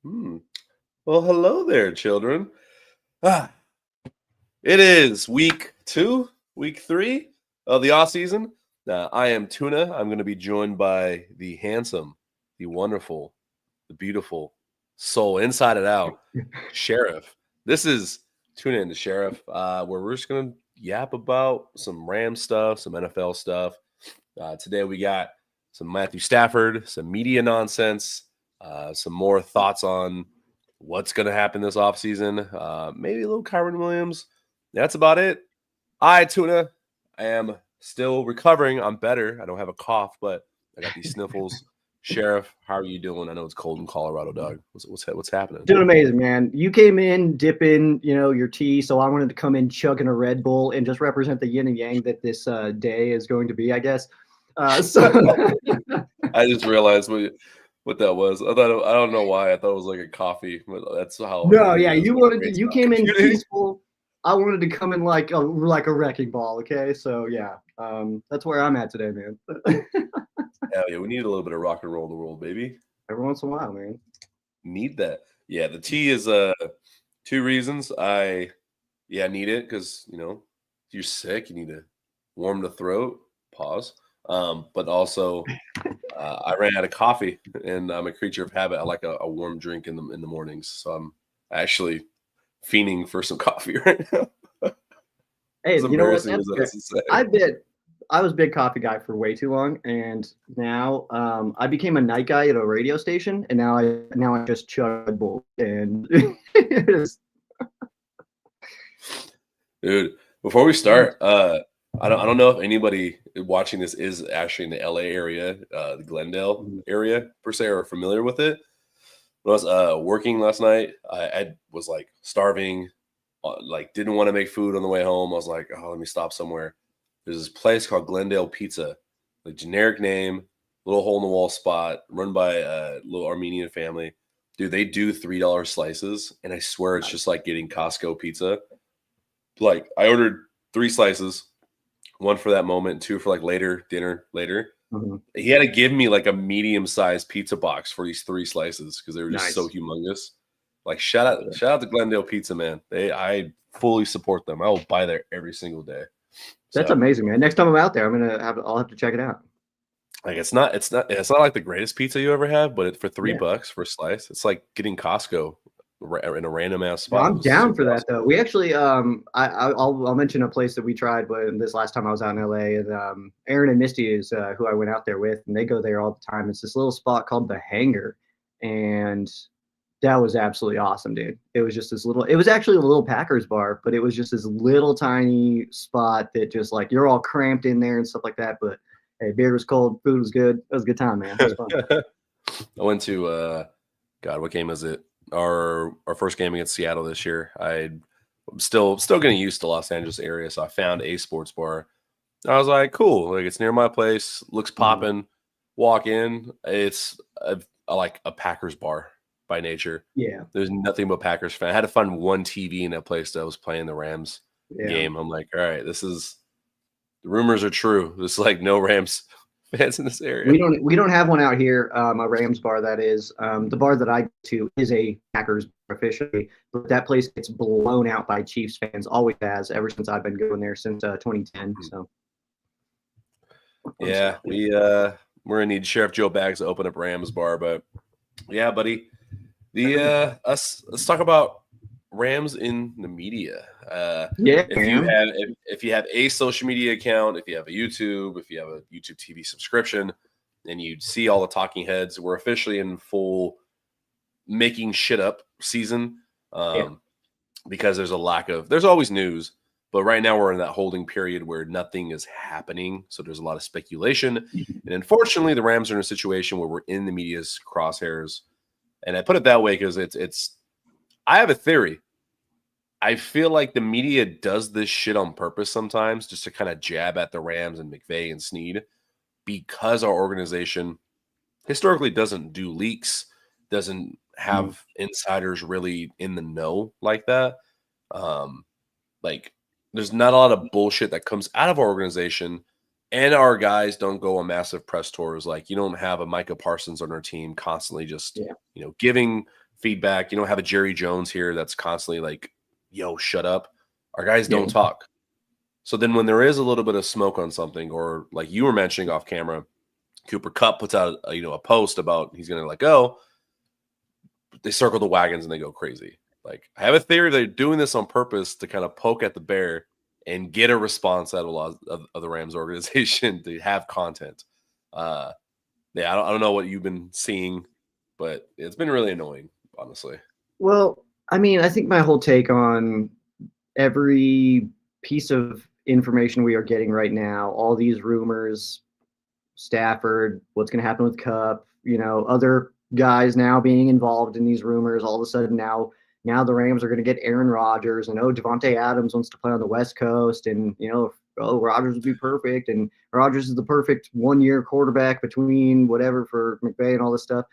Hmm. Well, hello there, children. Ah, it is week 3 of the off season. I am Tuna. I'm going to be joined by the handsome, the wonderful, the beautiful soul inside and out, Sheriff. This is Tuna and the Sheriff, where we're just going to yap about some Ram stuff, some NFL stuff. Today we got some Matthew Stafford, some media nonsense, some more thoughts on what's going to happen this offseason. Maybe a little Kyron Williams. That's about it. I, Tuna, I am still recovering. I'm better. I don't have a cough, but I got these sniffles. Sheriff, how are you doing? I know it's cold in Colorado, dog. What's happening? Doing amazing, man. You came in dipping, your tea, so I wanted to come in chugging a Red Bull and just represent the yin and yang that this day is going to be, I guess. So I just realized what that was. I don't know why. I thought it was like a coffee, but that's how. No, yeah, you came in peaceful. I wanted to come in like a wrecking ball. Okay, so yeah, that's where I'm at today, man. Hell yeah, we need a little bit of rock and roll in the world, baby. Every once in a while, man. Need that. Yeah, the tea is 2 reasons. I need it because if you're sick, you need to warm the throat. Pause. But also, I ran out of coffee, and I'm a creature of habit. I like a warm drink in the mornings, so I'm actually fiending for some coffee right now. Hey, you know what? I was a big coffee guy for way too long, and now I became a night guy at a radio station, and now I just chug Red Bull, and Dude, before we start, I don't know if anybody watching this is actually in the LA area, the Glendale area per se, or familiar with it. When I was working last night, I was like starving, like didn't want to make food on the way home. I was like, oh, let me stop somewhere. There's this place called Glendale Pizza, like generic name, little hole in the wall spot, run by a little Armenian family. Dude, they do $3 slices, and I swear it's just like getting Costco pizza. Like I ordered 3 slices, 1 for that moment, 2 for like dinner later. Mm-hmm. He had to give me like a medium-sized pizza box for these 3 slices because they were just so humongous. Like shout out to Glendale Pizza, man. I fully support them. I will buy there every single day. That's amazing, man. Next time I'm out there, I'll have to check it out. Like it's not like the greatest pizza you ever have, but for $3 for a slice, it's like getting Costco in a random ass spot. I'm down for that though. We actually, I'll mention a place that we tried when this last time I was out in LA, and Aaron and Misty is who I went out there with, and they go there all the time. It's this little spot called The Hangar, and that was absolutely awesome, dude. It was just it was actually a little Packers bar, but it was just this little tiny spot that just like you're all cramped in there and stuff like that. But hey, beer was cold, food was good. It was a good time, man. It was fun. I went to God, what game is it? Our first game against Seattle this year. I'm still getting used to Los Angeles area, so I found a sports bar. I was like, cool, like it's near my place, looks popping. Walk in, it's like a Packers bar by nature. Yeah, there's nothing but Packers fan. I had to find one TV in that place that was playing the Rams game. I'm like, all right, the rumors are true. There's like no Rams fans in this area. We don't have one out here. A Rams bar, that is. The bar that I go to is a Packers bar officially, but that place gets blown out by Chiefs fans. Always has, ever since I've been going there since 2010. So yeah, we're gonna need Sheriff Joe Bags to open up Rams bar, but yeah, buddy. Let's talk about Rams in the media. If you have a social media account, if you have a YouTube, if you have a YouTube TV subscription, and you see all the talking heads, we're officially in full making shit up season. Because there's always news, but right now we're in that holding period where nothing is happening. So there's a lot of speculation. And unfortunately, the Rams are in a situation where we're in the media's crosshairs. And I put it that way because I have a theory. I feel like the media does this shit on purpose sometimes just to kind of jab at the Rams and McVay and Snead, because our organization historically doesn't do leaks, doesn't have insiders really in the know like that. Like there's not a lot of bullshit that comes out of our organization, and our guys don't go on massive press tours. Like you don't have a Micah Parsons on our team constantly just, giving feedback. You don't have a Jerry Jones here that's constantly like, yo, shut up. Our guys don't talk. So then when there is a little bit of smoke on something, or like you were mentioning off camera, Cooper Kupp puts out a post about he's going to let go, they circle the wagons and they go crazy. Like, I have a theory they're doing this on purpose to kind of poke at the bear and get a response out of a lot of the Rams organization to have content. I don't know what you've been seeing, but it's been really annoying, honestly. Well, I mean, I think my whole take on every piece of information we are getting right now, all these rumors, Stafford, what's going to happen with Kupp, other guys now being involved in these rumors. All of a sudden now the Rams are going to get Aaron Rodgers, and Devontae Adams wants to play on the West Coast, and Rodgers would be perfect, and Rodgers is the perfect 1-year quarterback between whatever for McVay and all this stuff.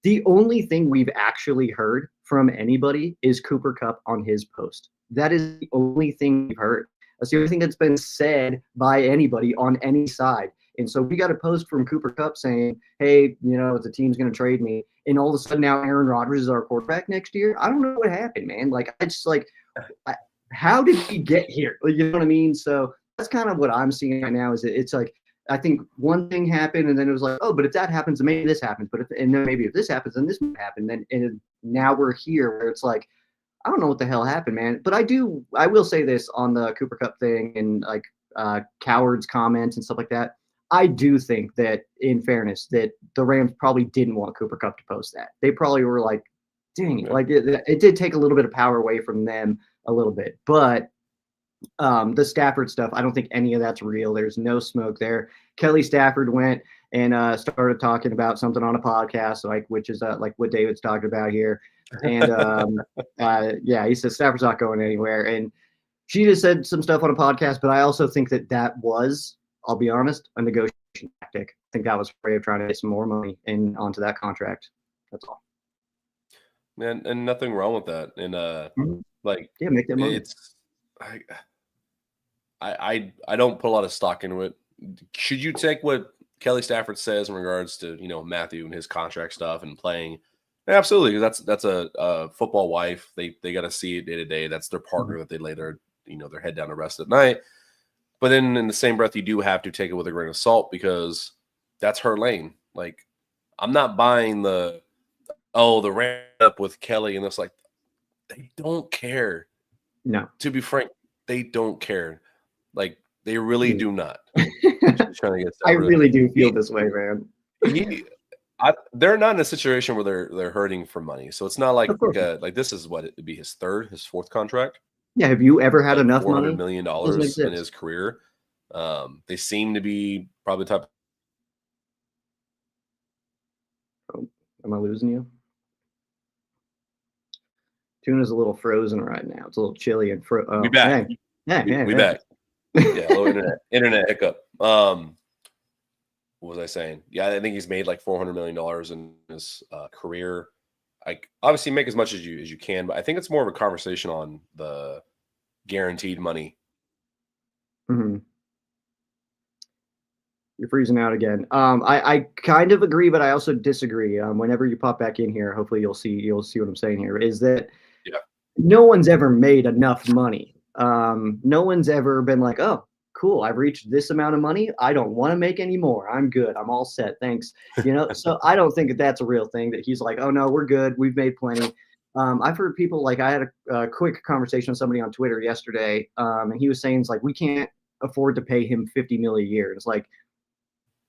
The only thing we've actually heard from anybody is Cooper Kupp on his post. That is the only thing we've heard. That's the only thing that's been said by anybody on any side. And so we got a post from Cooper Kupp saying, hey, the team's going to trade me. And all of a sudden now Aaron Rodgers is our quarterback next year. I don't know what happened, man. Like, how did we get here? You know what I mean? So that's kind of what I'm seeing right now. Is it's like, I think one thing happened, and then it was like, oh, but if that happens, then maybe this happens. And then maybe if this happens, then this might happen. And now we're here where it's like, I don't know what the hell happened, man. But I will say this on the Cooper Kupp thing and like Coward's comments and stuff like that. I do think that, in fairness, that the Rams probably didn't want Cooper Kupp to post that. They probably were like, dang it. Like it did take a little bit of power away from them a little bit. But the Stafford stuff, I don't think any of that's real. There's no smoke there. Kelly Stafford went and started talking about something on a podcast, which is like what David's talking about here. And he said Stafford's not going anywhere. And she just said some stuff on a podcast, but I also think that was, I'll be honest, a negotiation tactic. I think that was a way of trying to get some more money onto that contract. That's all. Man, and nothing wrong with that. And make that money. I don't put a lot of stock into it. Should you take what Kelly Stafford says in regards to Matthew and his contract stuff and playing? Absolutely, because that's a football wife. They got to see it day to day. That's their partner that they lay their head down to rest at night. But then in the same breath, you do have to take it with a grain of salt because that's her lane. Like, I'm not buying the ramp up with Kelly, and it's like they don't care. No, to be frank, they don't care. Like, they really do not. I really do feel this way, man. They're not in a situation where they're hurting for money, so it's not like this is what it'd be his fourth contract. Yeah, have you ever had enough money? $400 million in his career. They seem to be probably the type. Oh, am I losing you? Tuna's a little frozen right now. It's a little chilly and We back. We back. Yeah, little internet hiccup. What was I saying? Yeah, I think he's made like $400 million in his career. Obviously make as much as you can, but I think it's more of a conversation on the guaranteed money. Mm-hmm. You're freezing out again. I kind of agree, but I also disagree. Whenever you pop back in here, hopefully you'll see what I'm saying here. Is that no one's ever made enough money. No one's ever been like, oh, cool, I've reached this amount of money. I don't want to make any more. I'm good. I'm all set. Thanks. So I don't think that's a real thing that he's like, oh no, we're good. We've made plenty. I've heard people like, I had a quick conversation with somebody on Twitter yesterday. And he was saying, it's like, we can't afford to pay him $50 million a year. It's like,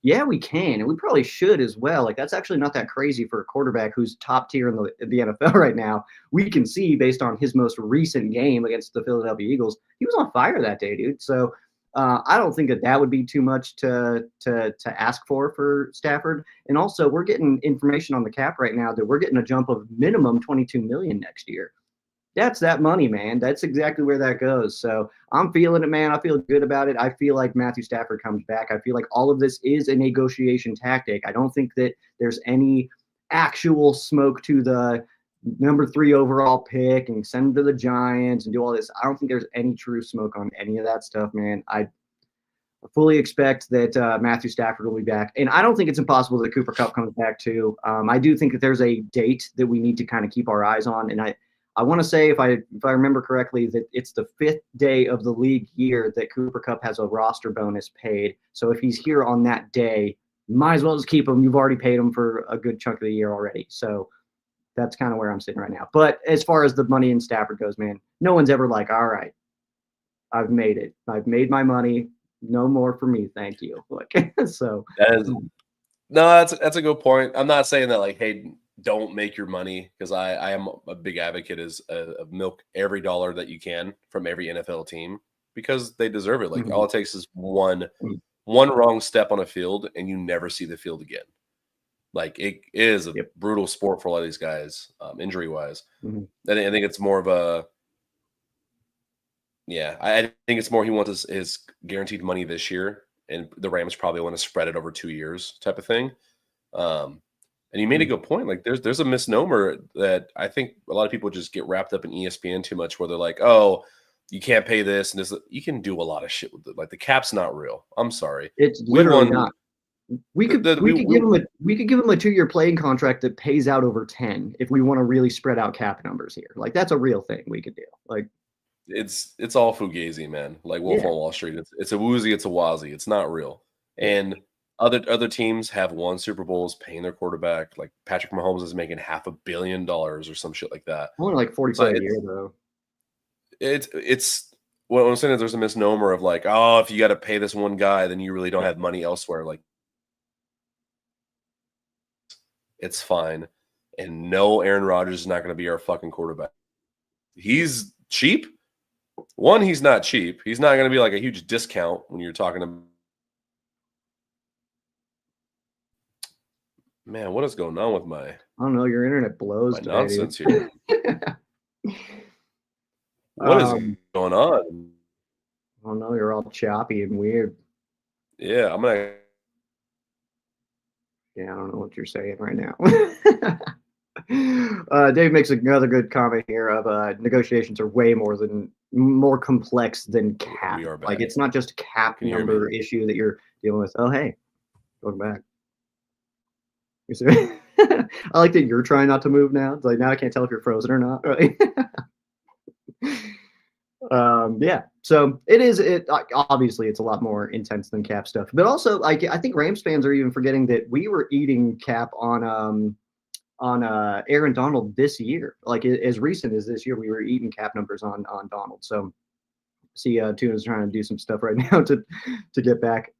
yeah, we can. And we probably should as well. Like, that's actually not that crazy for a quarterback who's top tier in the NFL right now. We can see based on his most recent game against the Philadelphia Eagles, he was on fire that day, dude. So I don't think that would be too much to ask for Stafford. And also, we're getting information on the cap right now that we're getting a jump of minimum $22 million next year. That's that money, man. That's exactly where that goes. So I'm feeling it, man. I feel good about it. I feel like Matthew Stafford comes back. I feel like all of this is a negotiation tactic. I don't think that there's any actual smoke to the number 3 overall pick and send him to the Giants and do all this. I don't think there's any true smoke on any of that stuff, man. I fully expect that Matthew Stafford will be back. And I don't think it's impossible that Cooper Kupp comes back too. I do think that there's a date that we need to kind of keep our eyes on. And I want to say, if I remember correctly, that it's the 5th day of the league year that Cooper Kupp has a roster bonus paid. So if he's here on that day, might as well just keep him. You've already paid him for a good chunk of the year already. So that's kind of where I'm sitting right now. But as far as the money in Stafford goes, man, no one's ever like, all right, I've made it. I've made my money. No more for me, thank you. Like, so No, that's a good point. I'm not saying that like, hey, don't make your money, because I am a big advocate of milk every dollar that you can from every NFL team, because they deserve it. Like all it takes is one wrong step on a field and you never see the field again. Like it is a brutal sport for a lot of these guys, injury wise. I think it's more of a I think it's more he wants his guaranteed money this year, and the Rams probably want to spread it over 2 years type of thing. And you made a good point. Like there's a misnomer that I think a lot of people just get wrapped up in ESPN too much, where they're like, oh, you can't pay this and this. You can do a lot of shit with it. Like the cap's not real. I'm sorry. It's literally not. We could give him a 2-year playing contract that pays out over 10 if we want to really spread out cap numbers here. Like that's a real thing we could do. Like it's all fugazi, man. Like Wolf on Wall Street. It's a woozy, it's a wazi. It's not real. And other teams have won Super Bowls paying their quarterback. Like Patrick Mahomes is making $500 million or some shit like that. Only like 45 a year though. It's what I'm saying is there's a misnomer of like, oh, if you got to pay this one guy, then you really don't have money elsewhere. Like it's fine. And no, Aaron Rodgers is not going to be our fucking quarterback. He's cheap. One, he's not cheap. He's not going to be like a huge discount when you're talking to. Man, what is going on with my? I don't know. Your internet blows today, nonsense here. What is going on? I don't know. You're all choppy and weird. Yeah, I'm gonna. Yeah, I don't know what you're saying right now. Dave makes another good comment here of negotiations are way more complex than cap. Like it's not just a cap number issue that you're dealing with. Oh, hey, welcome back. I like that you're trying not to move now. It's like now I can't tell if you're frozen or not. Right? Yeah. So it is. Obviously it's a lot more intense than cap stuff, but also like I think Rams fans are even forgetting that we were eating cap on Aaron Donald this year. Like as recent as this year, we were eating cap numbers on Donald. So see, Tuna's trying to do some stuff right now to get back.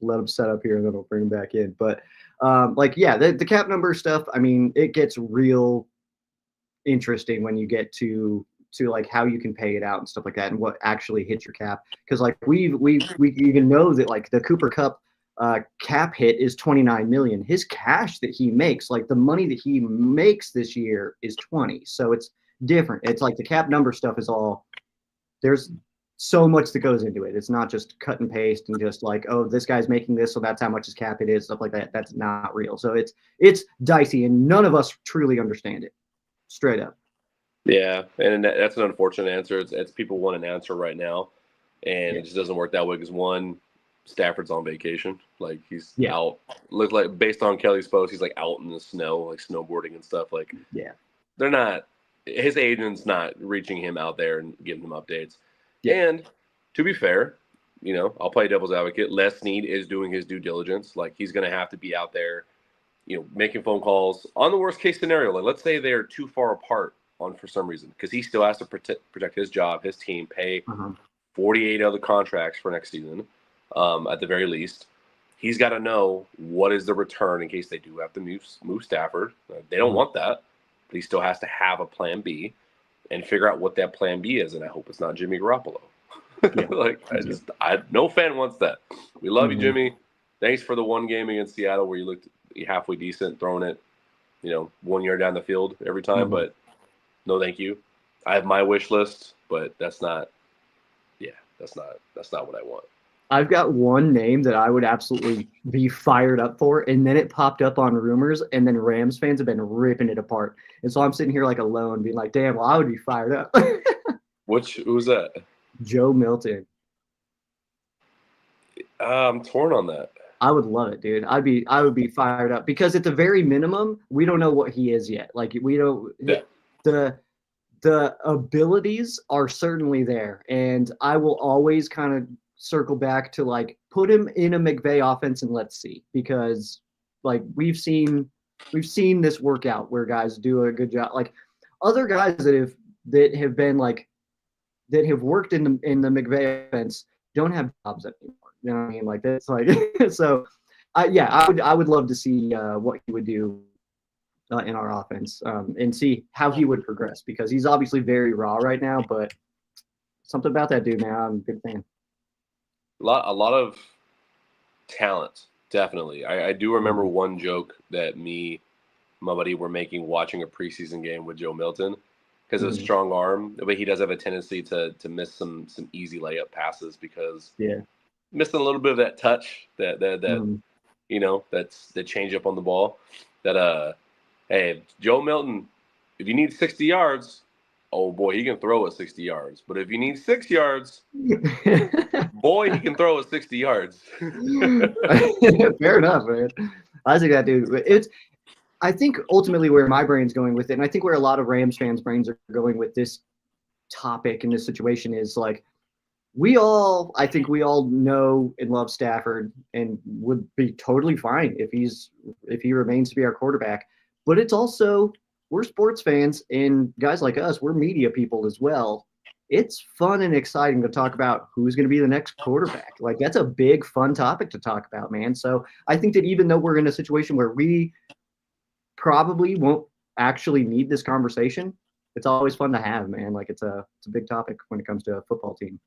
Let him set up here and then we'll bring him back in. But the cap number stuff, I mean, it gets real interesting when you get to like how you can pay it out and stuff like that and what actually hits your cap. Because like we even know that like the Cooper Kupp cap hit is 29 million. His cash that he makes, like the money that he makes this year is 20. So it's different. It's like the cap number stuff is all there's so much that goes into it. It's not just cut and paste and just like, oh, this guy's making this, so that's how much his cap it is, stuff like that. That's not real. So it's dicey and none of us truly understand it. Straight up. Yeah, and that's an unfortunate answer. It's people want an answer right now, and it just doesn't work that way because one, Stafford's on vacation. Like he's out. Look like based on Kelly's post, he's like out in the snow, like snowboarding and stuff. Like they're not. His agent's not reaching him out there and giving him updates. And to be fair, I'll play devil's advocate. Les Snead is doing his due diligence. Like he's going to have to be out there, making phone calls on the worst case scenario. Like let's say they're too far apart for some reason, because he still has to protect his job, his team, pay 48 other contracts for next season, at the very least. He's got to know what is the return in case they do have to move Stafford. They don't want that, but he still has to have a plan B and figure out what that plan B is. And I hope it's not Jimmy Garoppolo. No fan wants that. We love you, Jimmy. Thanks for the one game against Seattle where you looked halfway decent, throwing it, 1 yard down the field every time, but no, thank you. I have my wish list, but that's not what I want. I've got one name that I would absolutely be fired up for, and then it popped up on rumors, and then Rams fans have been ripping it apart. And so I'm sitting here like alone, being like, damn, well, I would be fired up. Who's that? Joe Milton. I'm torn on that. I would love it, dude. I would be fired up because at the very minimum, we don't know what he is yet. Like we don't Yeah. the abilities are certainly there, and I will always kind of circle back to like put him in a McVay offense and let's see, because like we've seen this work out where guys do a good job. Like other guys that have been like that have worked in the McVay offense don't have jobs anymore. You know what I mean? Like that's like so. I would love to see what he would do in our offense and see how he would progress because he's obviously very raw right now, but something about that dude, man, I'm a big fan. A lot of talent, definitely. I do remember one joke that my buddy were making watching a preseason game with Joe Milton because of his strong arm, but he does have a tendency to miss some easy layup passes because missing a little bit of that touch that you know that's the change up on the ball. That hey, Joe Milton, if you need 60 yards, oh boy, he can throw it 60 yards. But if you need 6 yards, boy, he can throw it 60 yards. Fair enough, man. I think that dude. I think ultimately where my brain's going with it, and I think where a lot of Rams fans' brains are going with this topic and this situation is like I think we all know and love Stafford and would be totally fine if he remains to be our quarterback. But it's also we're sports fans and guys like us, we're media people as well. It's fun and exciting to talk about who's going to be the next quarterback. Like that's a big fun topic to talk about, man. So I think that even though we're in a situation where we probably won't actually need this conversation, it's always fun to have, man. Like it's a big topic when it comes to a football team.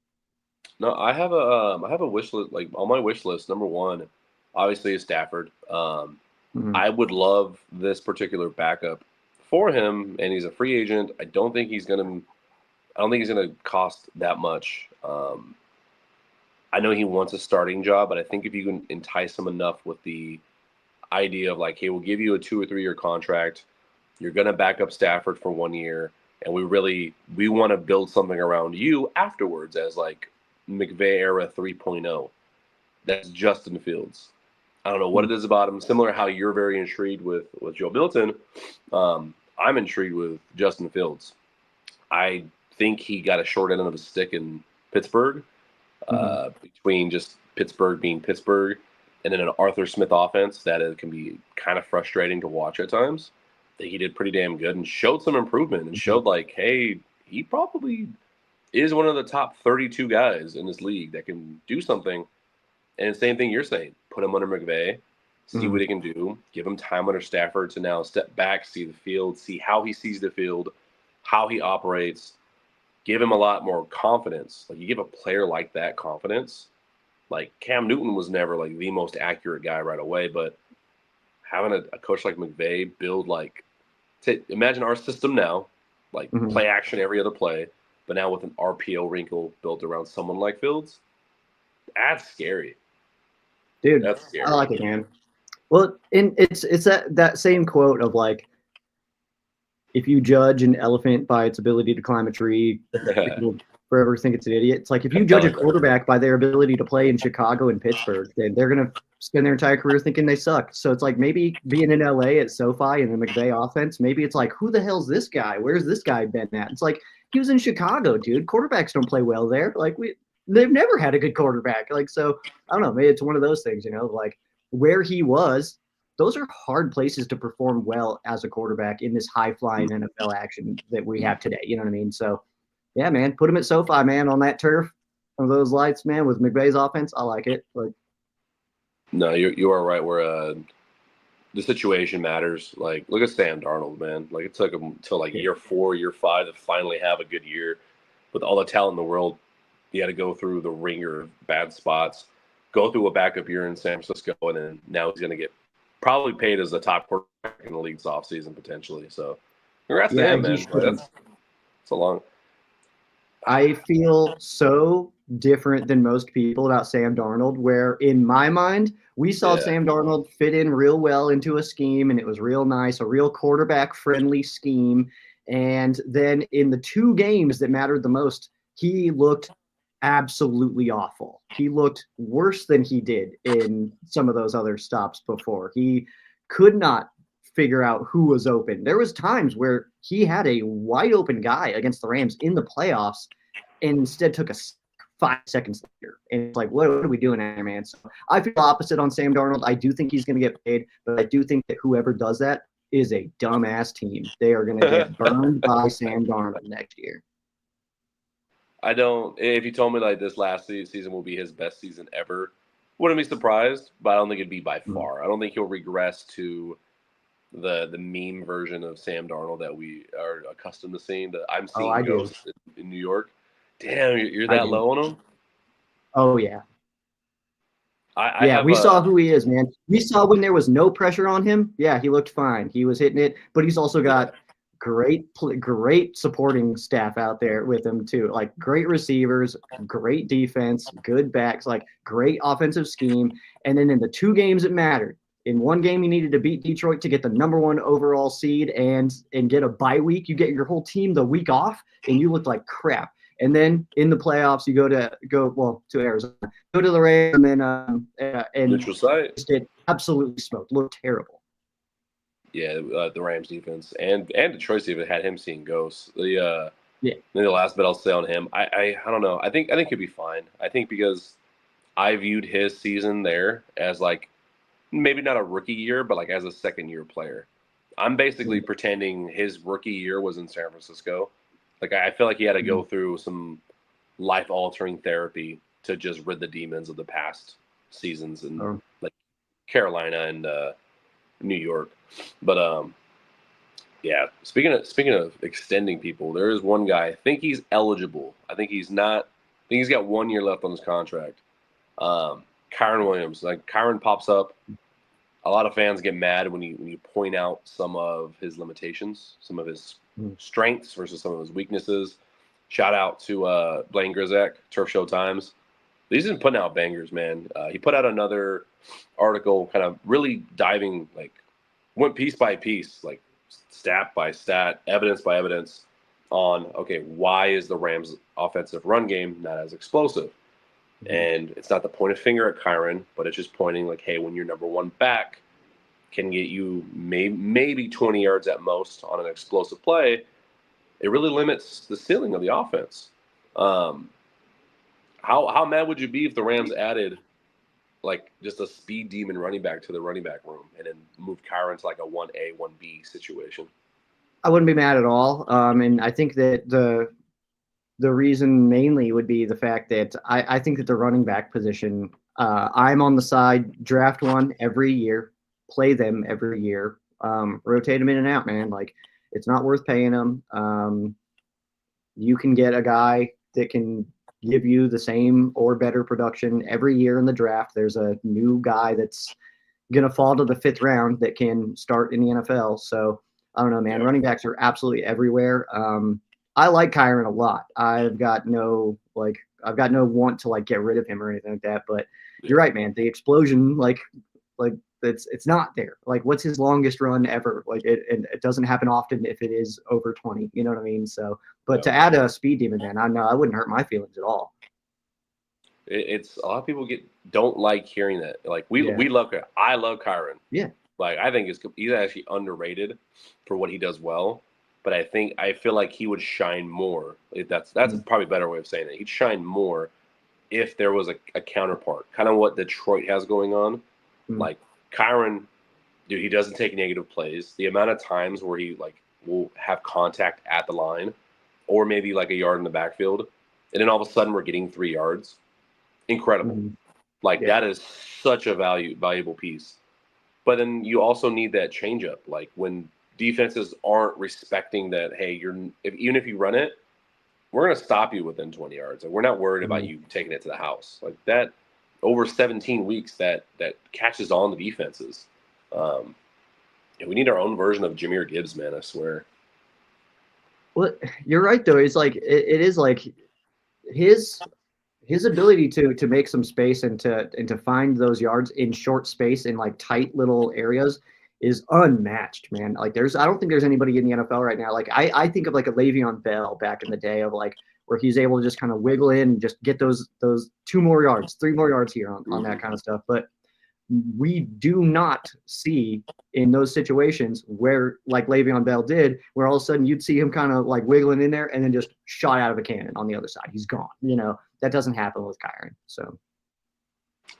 No, I have a wish list. Like on my wish list, number one, obviously is Stafford. I would love this particular backup for him, and he's a free agent. I don't think he's gonna cost that much. I know he wants a starting job, but I think if you can entice him enough with the idea of like, hey, we'll give you a 2 or 3 year contract. You're gonna back up Stafford for 1 year, and we want to build something around you afterwards as like McVay era 3.0. That's Justin Fields. I don't know what it is about him. Similar to how you're very intrigued with Joe Milton, I'm intrigued with Justin Fields. I think he got a short end of the stick in Pittsburgh, between just Pittsburgh being Pittsburgh and then an Arthur Smith offense that it can be kind of frustrating to watch at times. I think he did pretty damn good and showed some improvement and showed like, hey, he probably is one of the top 32 guys in this league that can do something. And the same thing you're saying, put him under McVay, see what he can do, give him time under Stafford to now step back, see the field, see how he sees the field, how he operates, give him a lot more confidence. Like you give a player like that confidence, like Cam Newton was never like the most accurate guy right away, but having a coach like McVay build like, imagine our system now, like play action every other play, but now with an RPO wrinkle built around someone like Fields, that's scary. Dude, that's scary. I like it, man. Well, and it's that same quote of like, if you judge an elephant by its ability to climb a tree, people forever think it's an idiot. It's like if you judge a quarterback by their ability to play in Chicago and Pittsburgh, then they're gonna spend their entire career thinking they suck. So it's like maybe being in LA at SoFi and the McVay offense, maybe it's like, who the hell's this guy? Where's this guy been at? It's like he was in Chicago, dude. Quarterbacks don't play well there. Like they've never had a good quarterback. Like so, I don't know. Maybe it's one of those things, you know, like where he was. Those are hard places to perform well as a quarterback in this high-flying NFL action that we have today. You know what I mean? So, yeah, man, put him at SoFi, man, on that turf, on those lights, man, with McVay's offense. I like it. Like, no, you are right. Where the situation matters. Like, look at Sam Darnold, man. Like, it took him until like year 4, year 5 to finally have a good year with all the talent in the world. He had to go through the ringer of bad spots, go through a backup year in San Francisco, and then now he's going to get probably paid as the top quarterback in the league's offseason potentially. So, congrats to him, man. Like, that's a long. I feel so different than most people about Sam Darnold, where in my mind, we saw Sam Darnold fit in real well into a scheme, and it was real nice, a real quarterback-friendly scheme. And then in the 2 games that mattered the most, he looked absolutely awful. He looked worse than he did in some of those other stops before. He could not figure out who was open. There was times where he had a wide open guy against the Rams in the playoffs and instead took a 5 seconds later. And it's like, what are we doing here, man? So I feel opposite on Sam Darnold. I do think he's going to get paid, but I do think that whoever does that is a dumbass team. They are going to get burned by Sam Darnold next year. I don't. If you told me like this last season will be his best season ever, wouldn't be surprised. But I don't think it'd be by far. I don't think he'll regress to the meme version of Sam Darnold that we are accustomed to seeing. That I'm seeing ghosts in New York. Damn, you're that low on him? Oh yeah. We saw who he is, man. We saw when there was no pressure on him. Yeah, he looked fine. He was hitting it, but he's also got great supporting staff out there with him too. Like great receivers, great defense, good backs, like great offensive scheme. And then in the 2 games it mattered. In one game, you needed to beat Detroit to get the number 1 overall seed and get a bye week. You get your whole team the week off, and you look like crap. And then in the playoffs, you go to Arizona, go to the Rams, and then and neutral site. It absolutely smoked. Looked terrible. Yeah, the Rams defense and Detroit's defense had him seeing ghosts. The last bit I'll say on him, I don't know. I think he'll be fine. I think because I viewed his season there as like maybe not a rookie year, but like as a second-year player. I'm basically pretending his rookie year was in San Francisco. Like I feel like he had to go through some life-altering therapy to just rid the demons of the past seasons in like Carolina and New York. But yeah, speaking of extending people, there is one guy. I think he's eligible. I think he's not. I think he's got 1 year left on his contract. Kyren Williams. Like Kyren pops up. A lot of fans get mad when you point out some of his limitations, some of his strengths versus some of his weaknesses. Shout out to Blaine Grizak, Turf Show Times. He's been putting out bangers, man. He put out another article kind of really diving, like, went piece by piece, like stat by stat, evidence by evidence on, okay, why is the Rams' offensive run game not as explosive? And it's not the point of finger at Kyren, but it's just pointing like, hey, when your number 1 back can get you maybe 20 yards at most on an explosive play, it really limits the ceiling of the offense. How mad would you be if the Rams added like just a speed demon running back to the running back room and then moved Kyren to like a 1A, 1B situation? I wouldn't be mad at all. And I think that the reason mainly would be the fact that I think that the running back position, I'm on the side, draft one every year, play them every year, rotate them in and out, man. Like, it's not worth paying them. You can get a guy that can give you the same or better production every year in the draft. There's a new guy that's going to fall to the 5th round that can start in the NFL. So, I don't know, man. Running backs are absolutely everywhere. I like Kyren a lot. I've got no want to like get rid of him or anything like that. But you're right, man. The explosion, like it's not there. Like, what's his longest run ever? Like, it doesn't happen often if it is over 20. You know what I mean? So, but to add a speed demon, man, I wouldn't hurt my feelings at all. It's a lot of people don't like hearing that. Like we love I love Kyren. Yeah. Like I think he's actually underrated for what he does well. But I feel like he would shine more. That's probably a better way of saying it. He'd shine more if there was a counterpart, kind of what Detroit has going on. Like Kyren, dude, he doesn't take negative plays. The amount of times where he like will have contact at the line, or maybe like a yard in the backfield, and then all of a sudden we're getting 3 yards. Incredible. That is such a valuable piece. But then you also need that changeup, like when defenses aren't respecting that, hey, even if you run it, we're going to stop you within 20 yards. And we're not worried about you taking it to the house. Like that, over 17 weeks, that catches on the defenses. We need our own version of Jahmyr Gibbs, man, I swear. Well, you're right, though. It's like it is like his ability to make some space and to find those yards in short space in like tight little areas is unmatched, man. Like I don't think there's anybody in the NFL right now. Like I think of like a Le'Veon Bell back in the day of like where he's able to just kind of wiggle in and just get those 2 more yards, 3 more yards here on that kind of stuff. But we do not see in those situations where like Le'Veon Bell did, where all of a sudden you'd see him kind of like wiggling in there and then just shot out of a cannon on the other side. He's gone. That doesn't happen with Kyren. So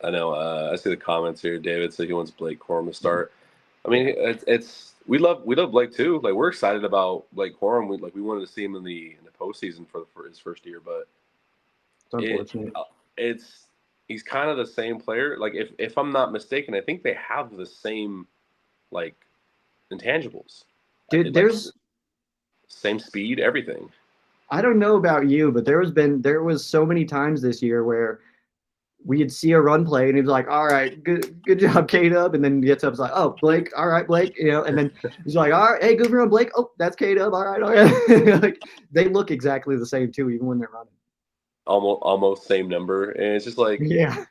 I know. I see the comments here. David said he wants Blake Corum to start. I mean, it's we love Blake too. Like we're excited about Blake Corum. We wanted to see him in the postseason for his first year, but it's unfortunate. He's kind of the same player. Like if I'm not mistaken, I think they have the same like intangibles. Dude, there's same speed, everything. I don't know about you, but there was so many times this year where we'd see a run play and he'd be like, all right, good job, K-Dub. And then he gets up, it's like, oh, Blake, all right, Blake, and then he's like, all right, hey, good run, Blake. Oh, that's K-Dub. All right. Like they look exactly the same too, even when they're running. Almost same number. And it's just like, yeah.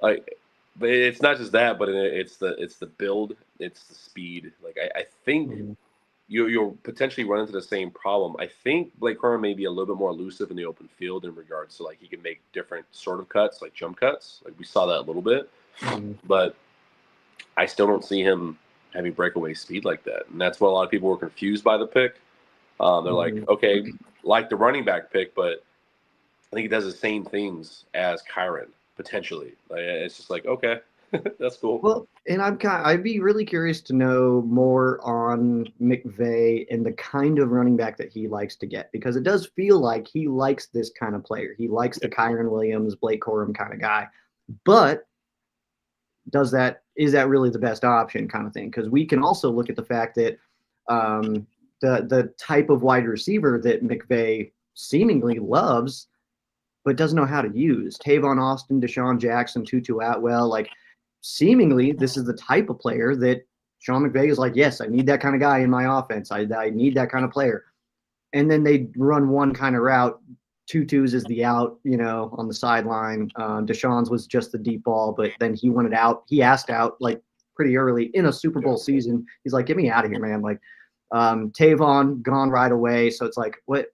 Like, but it's not just that, but it's the build, it's the speed. Like I think you'll potentially run into the same problem. I think Blake Corum may be a little bit more elusive in the open field in regards to like he can make different sort of cuts, like jump cuts. Like we saw that a little bit, but I still don't see him having breakaway speed like that. And that's what a lot of people were confused by the pick. They're like, okay, like the running back pick, but I think he does the same things as Kyren potentially. Like, it's just like, okay, that's cool. Well, and I'd be really curious to know more on McVay and the kind of running back that he likes to get, because it does feel like he likes this kind of player. He likes the Kyren Williams, Blake Corum kind of guy. But is that really the best option kind of thing? Because we can also look at the fact that the type of wide receiver that McVay seemingly loves but doesn't know how to use. Tavon Austin, Deshaun Jackson, Tutu Atwell, like seemingly this is the type of player that Sean McVay is like, yes, I need that kind of guy in my offense. I need that kind of player. And then they run one kind of route. Tutu's is the out, on the sideline. Deshaun's was just the deep ball, but then he wanted out. He asked out like pretty early in a Super Bowl season. He's like, get me out of here, man. Like Tavon gone right away. So it's like, what?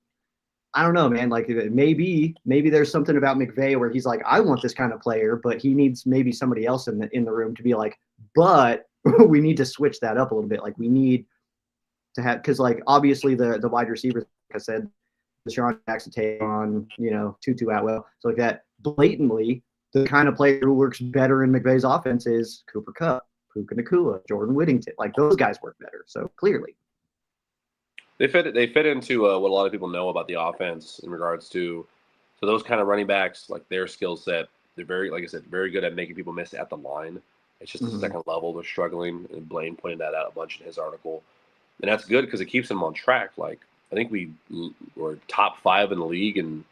I don't know, man. Like maybe there's something about McVay where he's like, I want this kind of player, but he needs maybe somebody else in the room to be like, but we need to switch that up a little bit. Like we need to have, because like obviously the wide receivers, like I said, Deshaun Jackson, Tavon, Tutu Atwell, so like that blatantly the kind of player who works better in McVay's offense is Cooper Kupp, Puka Nacua, Jordan Whittington. Like those guys work better. So clearly. They fit into what a lot of people know about the offense in regards to those kind of running backs, like their skill set. They're very, like I said, very good at making people miss at the line. It's just the second level they're struggling, and Blaine pointed that out a bunch in his article. And that's good because it keeps them on track. Like I think we were top 5 in the league in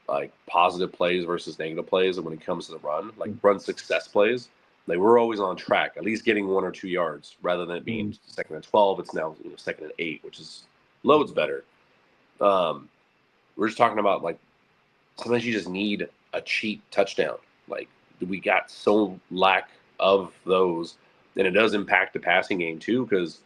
like positive plays versus negative plays, and when it comes to the run, like run success plays, like we're always on track, at least getting 1 or 2 yards, rather than it being second and 12. It's now second and 8, which is loads better. We're just talking about like sometimes you just need a cheap touchdown. Like we got so lack of those, and it does impact the passing game too. Because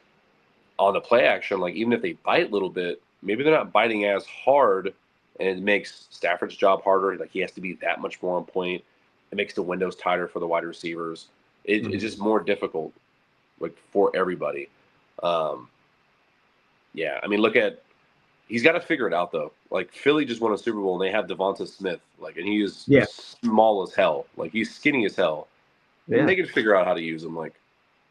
on the play action, like even if they bite a little bit, maybe they're not biting as hard, and it makes Stafford's job harder. Like he has to be that much more on point. It makes the windows tighter for the wide receivers. It's just more difficult, like for everybody. Yeah, I mean, he's got to figure it out though. Like Philly just won a Super Bowl and they have Devonta Smith, like, and he is small as hell. Like he's skinny as hell. Yeah. And they can figure out how to use him. Like,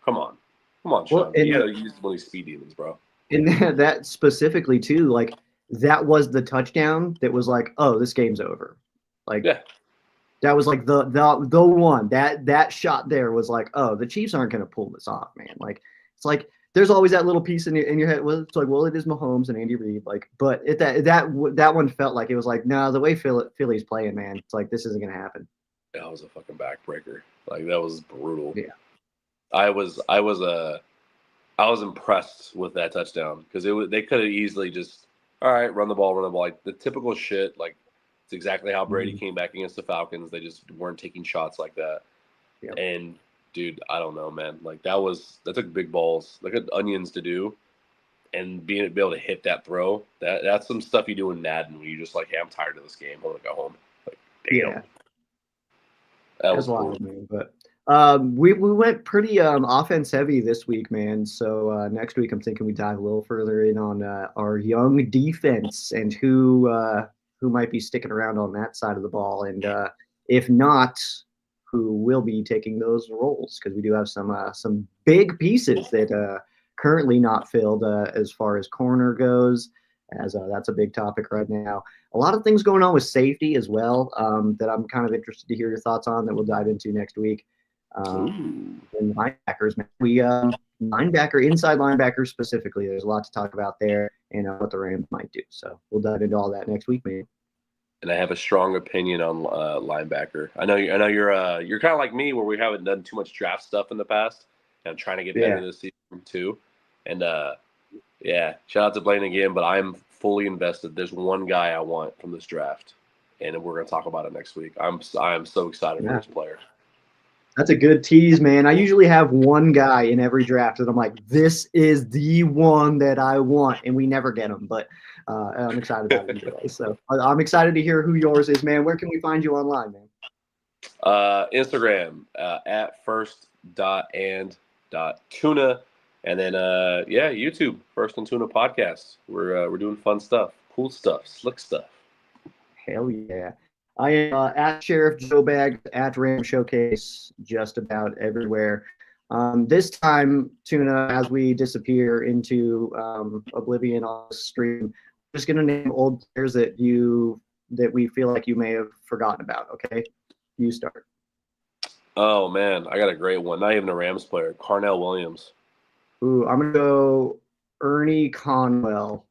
come on, Sean. Well, you got to use one of these speed demons, bro. And that specifically too, like that was the touchdown that was like, oh, this game's over. Like, that was like the one that shot there was like, oh, the Chiefs aren't going to pull this off, man. Like, it's like. There's always that little piece in your head. Well, it's like, well, it is Mahomes and Andy Reid. Like, but that one felt like it was like, no, the way Philly's playing, man, it's like this isn't gonna happen. That was a fucking backbreaker. Like that was brutal. Yeah, I was impressed with that touchdown because they could have easily just all right, run the ball, like the typical shit. Like it's exactly how Brady came back against the Falcons. They just weren't taking shots like that, and Dude, I don't know, man. Like that took big balls, like onions to do, and being able to hit that throw. That's some stuff you do in Madden when you just like, hey, I'm tired of this game. I want to go home. Like, damn, Yeah, that that's was cool. wild, man. But we went pretty offense heavy this week, man. So next week I'm thinking we dive a little further in on our young defense and who might be sticking around on that side of the ball, and if not, who will be taking those roles, because we do have some big pieces that currently not filled as far as corner goes, as that's a big topic right now. A lot of things going on with safety as well, that I'm kind of interested to hear your thoughts on, that we'll dive into next week. And linebackers, man. Inside linebackers specifically, there's a lot to talk about there, and what the Rams might do. So we'll dive into all that next week, man. And I have a strong opinion on linebacker. I know you're kind of like me, where we haven't done too much draft stuff in the past, and I'm trying to get better this season too. And yeah, shout out to Blaine again, but I'm fully invested. There's one guy I want from this draft, and we're gonna talk about it next week. I'm so excited for this player. That's a good tease, man. I usually have one guy in every draft that I'm like, this is the one that I want, and we never get him. But I'm excited about it either way. So I'm excited to hear who yours is, man. Where can we find you online, man? Instagram at first.and.tuna, and then YouTube, First and Tuna podcast. We're doing fun stuff, cool stuff, slick stuff. Hell yeah. I am at Sheriff Joe Bag, at Ram Showcase, just about everywhere. This time, Tuna, as we disappear into oblivion on the stream, I'm just going to name old players that we feel like you may have forgotten about, okay? You start. Oh, man, I got a great one. Not even a Rams player, Carnell Williams. Ooh, I'm going to go Ernie Conwell.